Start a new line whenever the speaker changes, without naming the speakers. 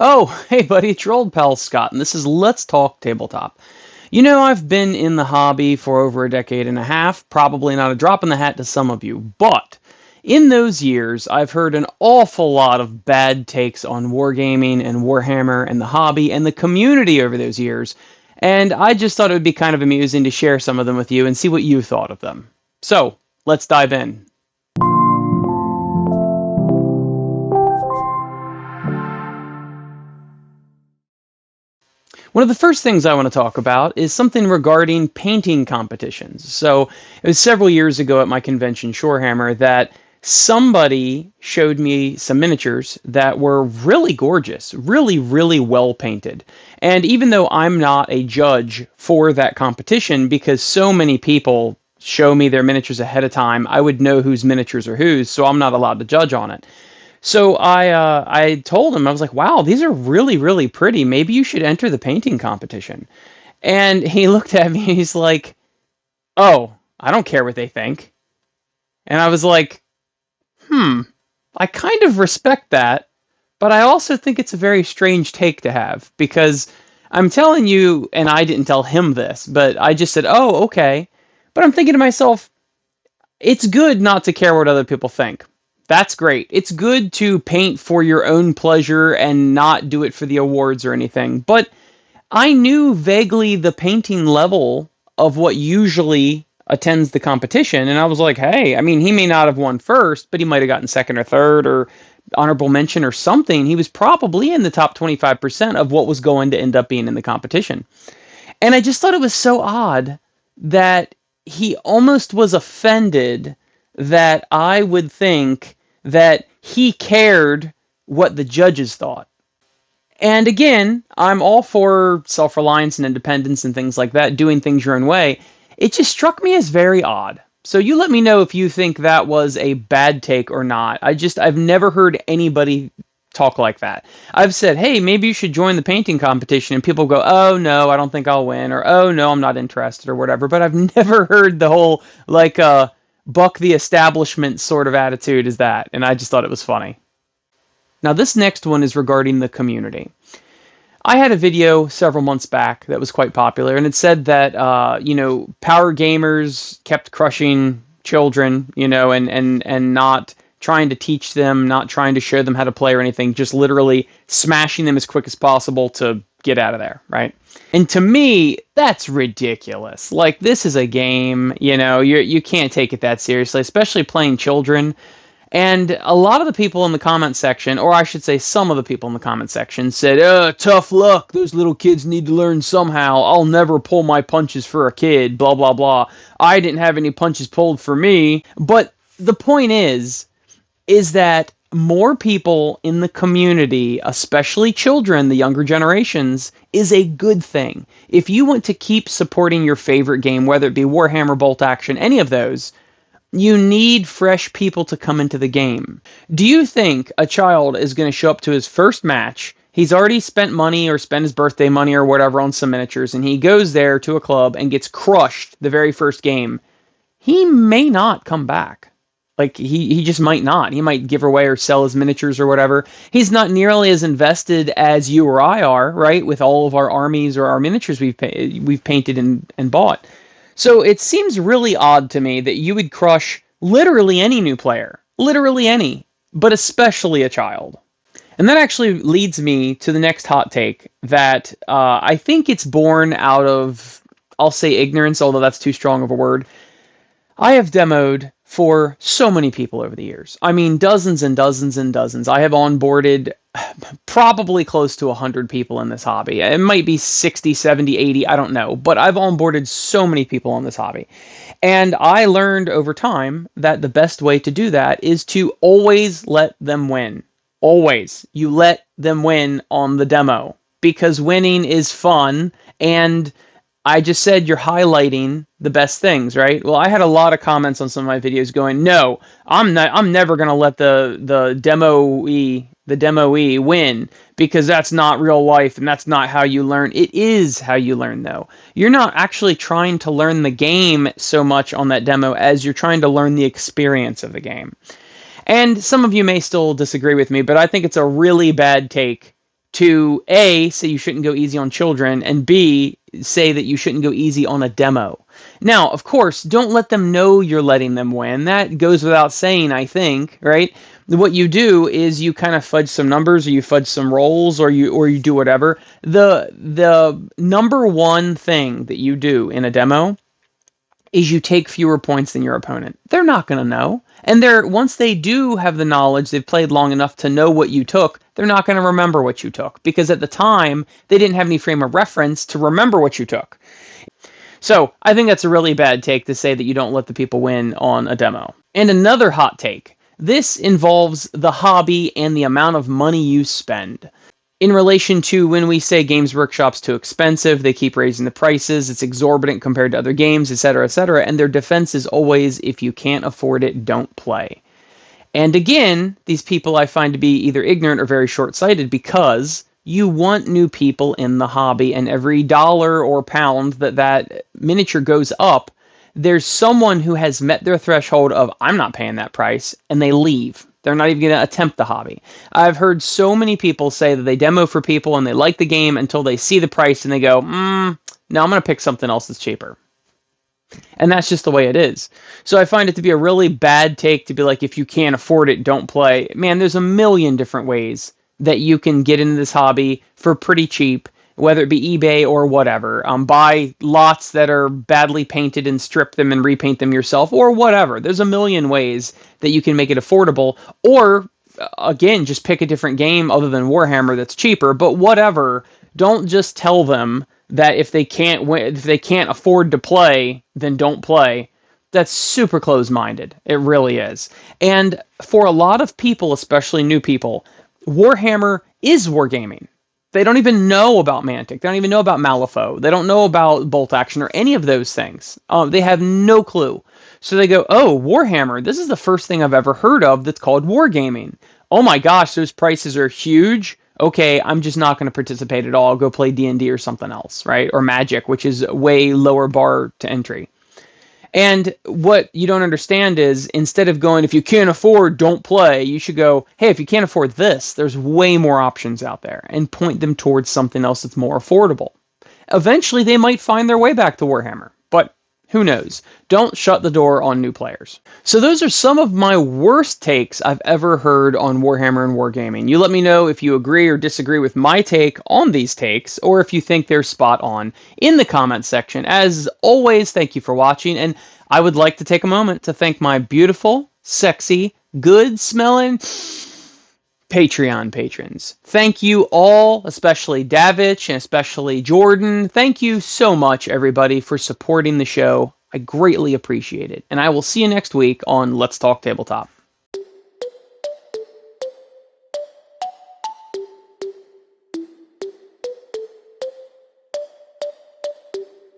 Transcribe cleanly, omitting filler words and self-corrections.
Oh, hey buddy, it's your old pal Scott, and this is Let's Talk Tabletop. You know, I've been in the hobby for over a decade and a half, probably not a drop in the hat to some of you, but in those years, I've heard an awful lot of bad takes on wargaming and Warhammer and the hobby and the community over those years, and I just thought it would be kind of amusing to share some of them with you and see what you thought of them. So, let's dive in. One of the first things I want to talk about is something regarding painting competitions. So it was several years ago at my convention, Shorehammer, that somebody showed me some miniatures that were really gorgeous, really, really well painted. And even though I'm not a judge for that competition, because so many people show me their miniatures ahead of time, I would know whose miniatures are whose, so I'm not allowed to judge on it. So I told him, I was like, wow, these are really, really pretty. Maybe you should enter the painting competition. And he looked at me, he's like, oh, I don't care what they think. And I was like, I kind of respect that, but I also think it's a very strange take to have, because I'm telling you, and I didn't tell him this, but I just said, oh, okay. But I'm thinking to myself, it's good not to care what other people think. That's great. It's good to paint for your own pleasure and not do it for the awards or anything. But I knew vaguely the painting level of what usually attends the competition. And I was like, hey, I mean, he may not have won first, but he might have gotten second or third or honorable mention or something. He was probably in the top 25% of what was going to end up being in the competition. And I just thought it was so odd that he almost was offended that I would think that he cared what the judges thought. And again, I'm all for self-reliance and independence and things like that, doing things your own way. It just struck me as very odd. So you let me know if you think that was a bad take or not. I've never heard anybody talk like that. I've said, hey, maybe you should join the painting competition, and people go, oh no, I don't think I'll win, or oh no, I'm not interested, or whatever. But I've never heard the whole, like, buck the establishment sort of attitude is that, and I just thought it was funny. Now this next one is regarding the community. I had a video several months back that was quite popular, and it said that power gamers kept crushing children, and not trying to teach them, not trying to show them how to play or anything, just literally smashing them as quick as possible to get out of there, right? And to me, that's ridiculous. Like, this is a game, you can't take it that seriously, especially playing children. And a lot of the people in the comment section, or I should say some of the people in the comment section, said, tough luck, those little kids need to learn somehow. I'll never pull my punches for a kid, blah, blah, blah. I didn't have any punches pulled for me. But the point is that more people in the community, especially children, the younger generations, is a good thing. If you want to keep supporting your favorite game, whether it be Warhammer, Bolt Action, any of those, you need fresh people to come into the game. Do you think a child is going to show up to his first match, he's already spent money or spent his birthday money or whatever on some miniatures, and he goes there to a club and gets crushed the very first game? He may not come back. Like, he just might not. He might give away or sell his miniatures or whatever. He's not nearly as invested as you or I are, right, with all of our armies or our miniatures we've painted and bought. So it seems really odd to me that you would crush literally any new player. Literally any. But especially a child. And that actually leads me to the next hot take that I think it's born out of, I'll say ignorance, although that's too strong of a word. I have demoed for so many people over the years. I mean, dozens and dozens and dozens. I have onboarded probably close to 100 people in this hobby. It might be 60, 70, 80, I don't know. But I've onboarded so many people in this hobby. And I learned over time that the best way to do that is to always let them win. Always. You let them win on the demo. Because winning is fun, and I just said you're highlighting the best things, right? Well, I had a lot of comments on some of my videos going, no, I'm never going to let the demo-e win, because that's not real life and that's not how you learn. It is how you learn, though. You're not actually trying to learn the game so much on that demo as you're trying to learn the experience of the game. And some of you may still disagree with me, but I think it's a really bad take to A, say you shouldn't go easy on children, and B, say that you shouldn't go easy on a demo. Now, of course, don't let them know you're letting them win. That goes without saying, I think, right? What you do is you kind of fudge some numbers, or you fudge some rolls, or you do whatever. The number one thing that you do in a demo is you take fewer points than your opponent. They're not going to know. And once they do have the knowledge, they've played long enough to know what you took, they're not going to remember what you took, because at the time, they didn't have any frame of reference to remember what you took. So I think that's a really bad take to say that you don't let the people win on a demo. And another hot take. This involves the hobby and the amount of money you spend. In relation to when we say Games Workshop's too expensive, they keep raising the prices, it's exorbitant compared to other games, etc., and their defense is always, if you can't afford it, don't play. And again, these people I find to be either ignorant or very short-sighted, because you want new people in the hobby, and every dollar or pound that miniature goes up, there's someone who has met their threshold of, I'm not paying that price, and they leave. They're not even going to attempt the hobby. I've heard so many people say that they demo for people and they like the game until they see the price and they go, no, I'm going to pick something else that's cheaper. And that's just the way it is. So I find it to be a really bad take to be like, if you can't afford it, don't play. Man, there's a million different ways that you can get into this hobby for pretty cheap, whether it be eBay or whatever. Buy lots that are badly painted and strip them and repaint them yourself, or whatever. There's a million ways that you can make it affordable. Or, again, just pick a different game other than Warhammer that's cheaper, but whatever. Don't just tell them that if they can't afford to play, then don't play. That's super close-minded. It really is. And for a lot of people, especially new people, Warhammer is wargaming. They don't even know about Mantic. They don't even know about Malifaux. They don't know about Bolt Action or any of those things. They have no clue. So they go, oh, Warhammer, this is the first thing I've ever heard of that's called wargaming. Oh my gosh, those prices are huge. Okay, I'm just not going to participate at all. I'll go play D&D or something else, right? Or Magic, which is a way lower bar to entry. And what you don't understand is, instead of going, if you can't afford, don't play, you should go, hey, if you can't afford this, there's way more options out there, and point them towards something else that's more affordable. Eventually, they might find their way back to Warhammer, but who knows? Don't shut the door on new players. So those are some of my worst takes I've ever heard on Warhammer and Wargaming. You let me know if you agree or disagree with my take on these takes, or if you think they're spot on in the comments section. As always, thank you for watching, and I would like to take a moment to thank my beautiful, sexy, good-smelling Patreon patrons. Thank you all, especially Davich and especially Jordan. Thank you so much, everybody, for supporting the show. I greatly appreciate it. And I will see you next week on Let's Talk Tabletop.